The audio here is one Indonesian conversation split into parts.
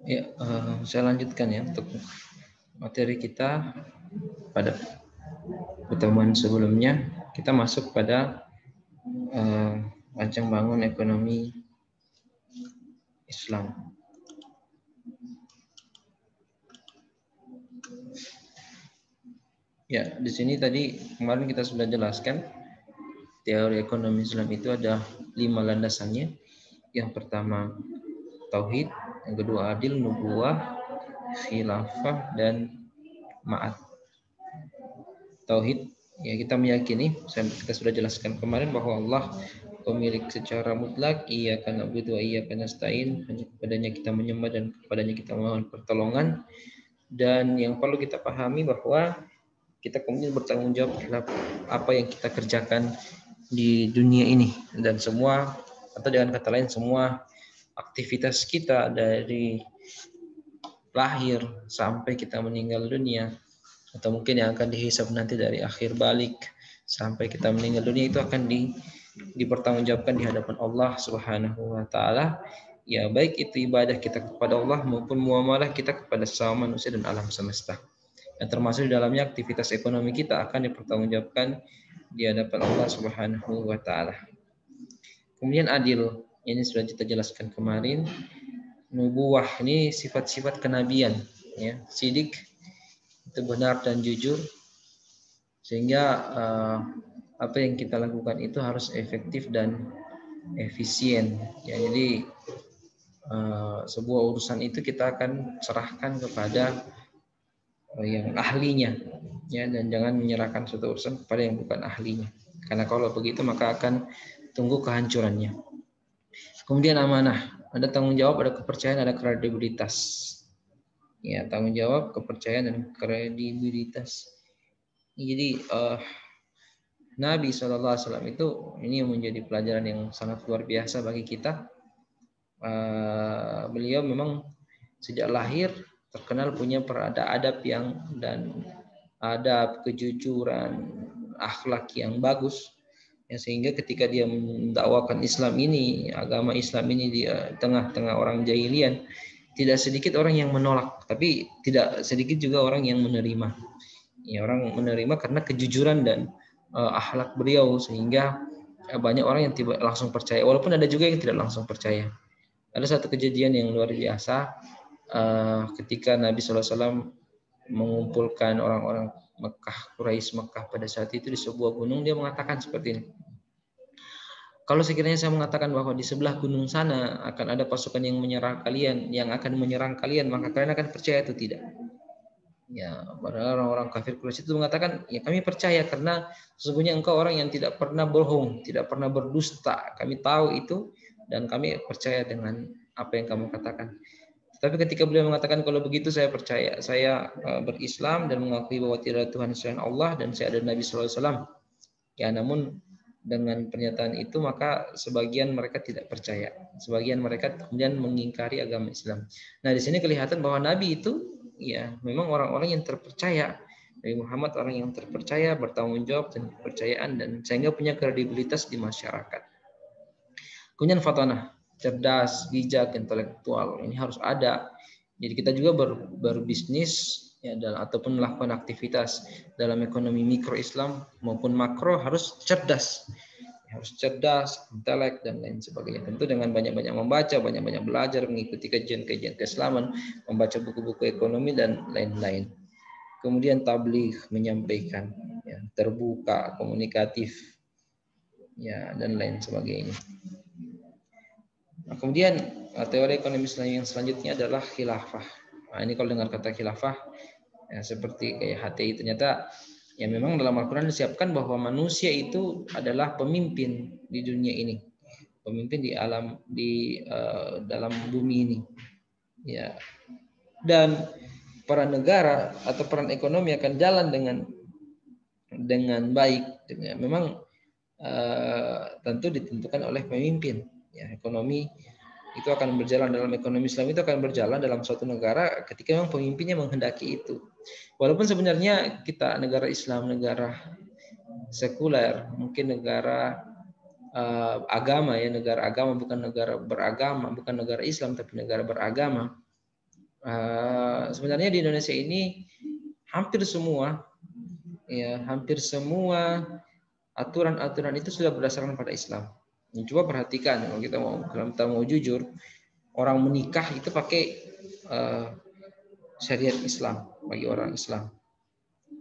Ya, saya lanjutkan ya untuk materi kita pada pertemuan sebelumnya. Kita masuk pada rancang bangun ekonomi Islam. Ya, di sini tadi kemarin kita sudah jelaskan teori ekonomi Islam itu ada 5 landasannya. Yang pertama tauhid, yang kedua adil, nubuwah, khilafah, dan ma'ad. Tauhid, ya kita meyakini, kita sudah jelaskan kemarin bahwa Allah pemilik secara mutlak, iyyaka na'budu wa iyyaka nasta'in, hanya kepadanya kita menyembah dan kepadanya kita mohon pertolongan. Dan yang perlu kita pahami bahwa kita kemudian bertanggung jawab terhadap apa yang kita kerjakan di dunia ini, dan semua, atau dengan kata lain semua aktivitas kita dari lahir sampai kita meninggal dunia, atau mungkin yang akan dihisab nanti dari akhir balik sampai kita meninggal dunia, itu akan dipertanggungjawabkan di hadapan Allah Subhanahu wa taala. Ya, baik itu ibadah kita kepada Allah maupun muamalah kita kepada sesama manusia dan alam semesta. Dan termasuk di dalamnya aktivitas ekonomi kita akan dipertanggungjawabkan di hadapan Allah Subhanahu wa taala. Kemudian adil, ini sudah kita jelaskan kemarin. Nubuwah, ini sifat-sifat kenabian, ya. Sidik, itu benar dan jujur, sehingga apa yang kita lakukan itu harus efektif dan efisien, ya. Jadi sebuah urusan itu kita akan serahkan kepada yang ahlinya, ya, dan jangan menyerahkan suatu urusan kepada yang bukan ahlinya, karena kalau begitu maka akan tunggu kehancurannya. Kemudian amanah, ada tanggung jawab, ada kepercayaan, ada kredibilitas. Ya, tanggung jawab, kepercayaan, dan kredibilitas. Jadi Nabi SAW itu, ini yang menjadi pelajaran yang sangat luar biasa bagi kita. Beliau memang sejak lahir terkenal punya adab dan adab, kejujuran, akhlak yang bagus. Ya, sehingga ketika dia mendakwakan Islam ini, agama Islam ini di tengah-tengah orang jahilian, tidak sedikit orang yang menolak, tapi tidak sedikit juga orang yang menerima. Ya, orang menerima karena kejujuran dan akhlak beliau, sehingga banyak orang yang tidak langsung percaya, walaupun ada juga yang tidak langsung percaya. Ada satu kejadian yang luar biasa ketika Nabi SAW mengumpulkan orang-orang Quraisy Mekah pada saat itu di sebuah gunung. Dia mengatakan seperti ini: kalau sekiranya saya mengatakan bahwa di sebelah gunung sana akan ada pasukan yang menyerang kalian, maka kalian akan percaya atau tidak? Ya, padahal orang-orang kafir Quraisy itu mengatakan, ya kami percaya karena sesungguhnya engkau orang yang tidak pernah bohong, tidak pernah berdusta. Kami tahu itu dan kami percaya dengan apa yang kamu katakan. Tapi ketika beliau mengatakan kalau begitu saya percaya, saya berislam dan mengakui bahwa tidak ada Tuhan selain Allah dan saya ada Nabi SAW. Ya, namun dengan pernyataan itu maka sebagian mereka tidak percaya, sebagian mereka kemudian mengingkari agama Islam. Nah, di sini kelihatan bahwa Nabi itu ya memang orang-orang yang terpercaya. Nabi Muhammad orang yang terpercaya, bertanggung jawab dan kepercayaan, dan sehingga punya kredibilitas di masyarakat. Kemudian fatanah, cerdas, bijak, intelektual, ini harus ada. Jadi kita juga berbisnis ya, ataupun melakukan aktivitas dalam ekonomi mikro Islam maupun makro harus cerdas, intelek dan lain sebagainya. Tentu dengan banyak-banyak membaca, banyak-banyak belajar, mengikuti kajian-kajian keislaman, membaca buku-buku ekonomi dan lain-lain. Kemudian tabligh, menyampaikan, ya, terbuka, komunikatif, ya, dan lain sebagainya. Nah, kemudian teori ekonomi Islam yang selanjutnya adalah khilafah. Nah, ini kalau dengar kata khilafah, ya, seperti kayak HTI, ternyata ya memang dalam Al-Quran disiapkan bahwa manusia itu adalah pemimpin di dunia ini, pemimpin di alam, dalam bumi ini. Ya, dan peran negara atau peran ekonomi akan jalan dengan baik. Memang tentu ditentukan oleh pemimpin. Ya, ekonomi itu akan berjalan dalam ekonomi Islam, itu akan berjalan dalam suatu negara ketika memang pemimpinnya menghendaki itu. Walaupun sebenarnya kita negara Islam, negara sekuler, mungkin negara agama ya, negara agama, bukan negara beragama, bukan negara Islam tapi negara beragama. Sebenarnya di Indonesia ini hampir semua aturan-aturan itu sudah berdasarkan pada Islam. Coba perhatikan, kalau kita mau jujur, orang menikah itu pakai syariat Islam bagi orang Islam.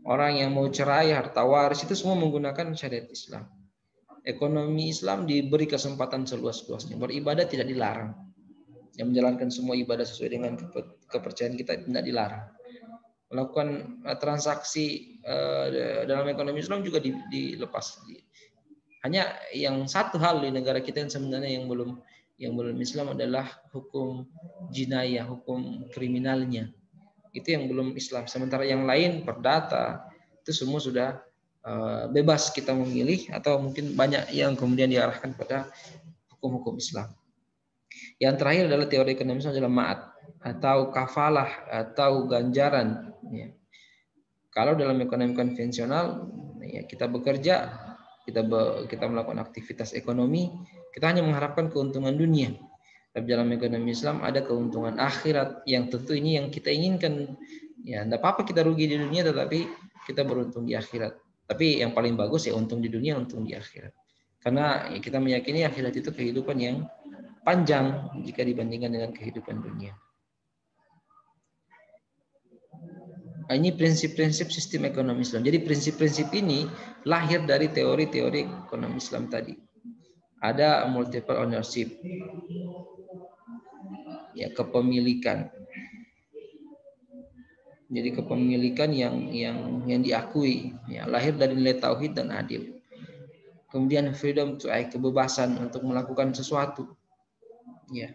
Orang yang mau cerai, harta waris itu semua menggunakan syariat Islam. Ekonomi Islam diberi kesempatan seluas-luasnya. Beribadah tidak dilarang. Yang menjalankan semua ibadah sesuai dengan kepercayaan kita tidak dilarang. Melakukan transaksi dalam ekonomi Islam juga dilepas. Hanya yang satu hal di negara kita yang sebenarnya yang belum Islam adalah hukum jinayah, hukum kriminalnya. Itu yang belum Islam. Sementara yang lain perdata itu semua sudah bebas kita memilih, atau mungkin banyak yang kemudian diarahkan pada hukum-hukum Islam. Yang terakhir adalah teori ekonomi Islam adalah ma'at atau kafalah atau ganjaran. Ya. Kalau dalam ekonomi konvensional, ya, kita bekerja, kita melakukan aktivitas ekonomi, kita hanya mengharapkan keuntungan dunia. Tapi dalam ekonomi Islam ada keuntungan akhirat yang tentu ini yang kita inginkan. Ya, tidak apa-apa kita rugi di dunia, tetapi kita beruntung di akhirat. Tapi yang paling bagus ya untung di dunia, untung di akhirat. Karena ya, kita meyakini akhirat itu kehidupan yang panjang jika dibandingkan dengan kehidupan dunia. Nah, ini prinsip-prinsip sistem ekonomi Islam. Jadi prinsip-prinsip ini lahir dari teori-teori ekonomi Islam tadi. Ada multiple ownership, ya, kepemilikan. Jadi kepemilikan yang diakui, ya, lahir dari nilai tauhid dan adil. Kemudian freedom to act, kebebasan untuk melakukan sesuatu, ya,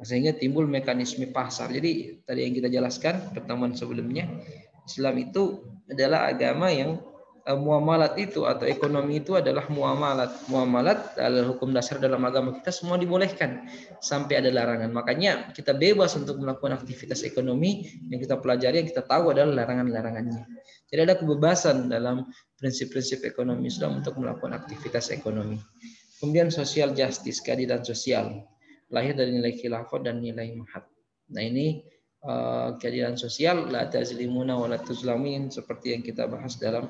sehingga timbul mekanisme pasar. Jadi tadi yang kita jelaskan pertemuan sebelumnya, Islam itu adalah agama yang muamalat itu atau ekonomi itu adalah muamalat. Muamalat adalah hukum dasar dalam agama kita, semua dibolehkan sampai ada larangan. Makanya kita bebas untuk melakukan aktivitas ekonomi yang kita pelajari, yang kita tahu adalah larangan-larangannya. Jadi ada kebebasan dalam prinsip-prinsip ekonomi Islam untuk melakukan aktivitas ekonomi. Kemudian social justice, keadilan sosial, lahir dari nilai khilafah dan nilai mahat. Nah ini keadilan sosial, la tazlimuna wa la tuzlamin, seperti yang kita bahas dalam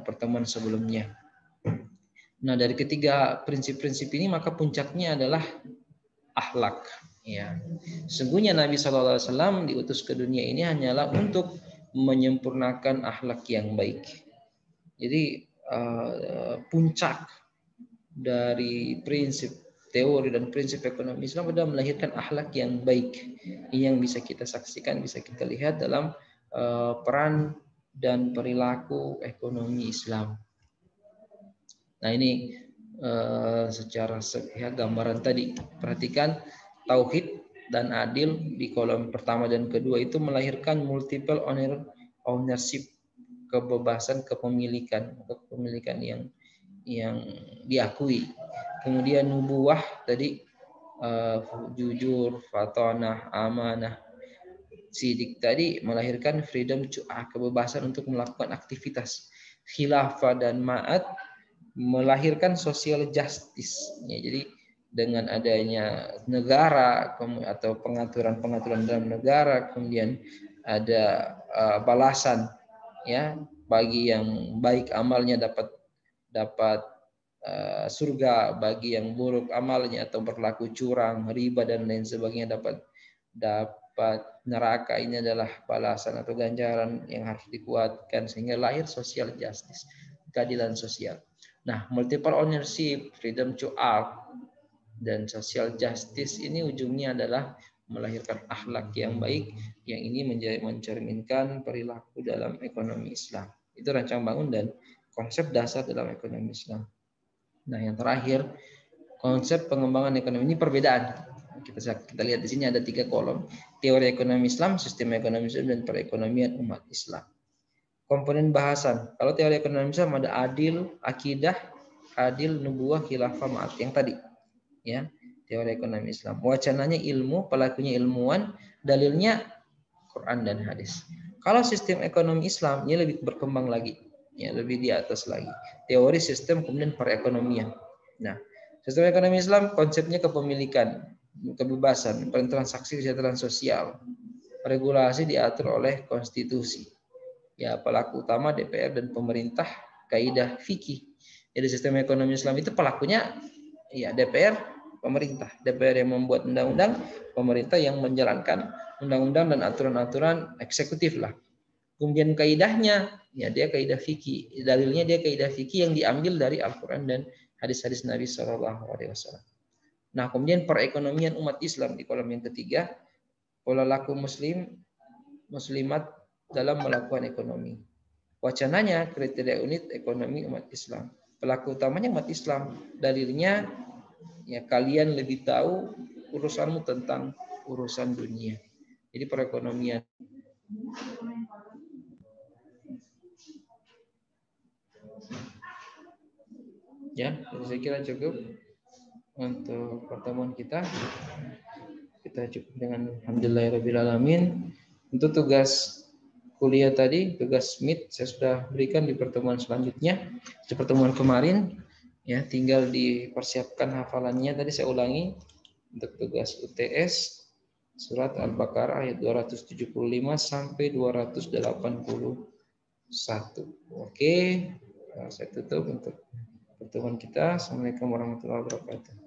pertemuan sebelumnya. Nah dari ketiga prinsip-prinsip ini maka puncaknya adalah akhlak. Ya, sesungguhnya Nabi SAW diutus ke dunia ini hanyalah untuk menyempurnakan akhlak yang baik. Jadi puncak dari prinsip teori dan prinsip ekonomi Islam adalah melahirkan akhlak yang baik. Ini yang bisa kita saksikan, bisa kita lihat dalam peran dan perilaku ekonomi Islam. Nah ini secara sepihak gambaran tadi. Perhatikan tauhid dan adil di kolom pertama dan kedua itu melahirkan multiple ownership, kebebasan kepemilikan yang diakui. Kemudian nubuwah tadi, jujur, fatonah, amanah, sidik tadi melahirkan freedom to act, kebebasan untuk melakukan aktivitas. Khilafah dan ma'at melahirkan social justice. Ya, jadi dengan adanya negara atau pengaturan dalam negara, kemudian ada balasan, ya, bagi yang baik amalnya dapat surga, bagi yang buruk amalnya atau berlaku curang, riba dan lain sebagainya dapat neraka. Ini adalah balasan atau ganjaran yang harus dikuatkan sehingga lahir social justice, keadilan sosial. Nah, multiple ownership, freedom to act, dan social justice ini ujungnya adalah melahirkan akhlak yang baik yang ini mencerminkan perilaku dalam ekonomi Islam. Itu rancang bangun dan konsep dasar dalam ekonomi Islam. Nah, yang terakhir, konsep pengembangan ekonomi ini perbedaan. Kita lihat di sini ada 3 kolom. Teori ekonomi Islam, sistem ekonomi Islam, dan perekonomian umat Islam. Komponen bahasan. Kalau teori ekonomi Islam ada adil, akidah, adil, nubuwah, khilafah, ma'at yang tadi. Ya. teori ekonomi Islam. Wacananya ilmu, pelakunya ilmuwan, dalilnya Quran dan hadis. Kalau sistem ekonomi Islam ini lebih berkembang lagi, ya lebih di atas lagi. Teori, sistem, kemudian perekonomian. Nah, sistem ekonomi Islam konsepnya kepemilikan, kebebasan, bertransaksi, kesejahteraan sosial, regulasi diatur oleh konstitusi. Ya, pelaku utama DPR dan pemerintah, kaidah fikih. Jadi sistem ekonomi Islam itu pelakunya ya DPR, pemerintah. DPR yang membuat undang-undang, pemerintah yang menjalankan undang-undang dan aturan-aturan eksekutif lah. Kemudian kaidahnya, ya dia kaidah fikih. Dalilnya dia kaidah fikih yang diambil dari Al-Quran dan hadis-hadis Nabi SAW. Nah, kemudian perekonomian umat Islam di kolom yang ketiga, pola laku muslimat dalam melakukan ekonomi. Wacananya kriteria unit ekonomi umat Islam. Pelaku utamanya umat Islam. Dalilnya ya kalian lebih tahu urusanmu tentang urusan dunia. Jadi perekonomian. Ya, saya kira cukup untuk pertemuan kita. Kita cukup dengan alhamdulillahirabbil. Untuk tugas kuliah tadi, tugas MIT saya sudah berikan di pertemuan selanjutnya. Di pertemuan kemarin, ya tinggal dipersiapkan hafalannya. Tadi saya ulangi untuk tugas UTS surat Al-Baqarah ayat 275 sampai 281. Oke, saya tutup untuk pertemuan kita. Assalamualaikum warahmatullahi wabarakatuh.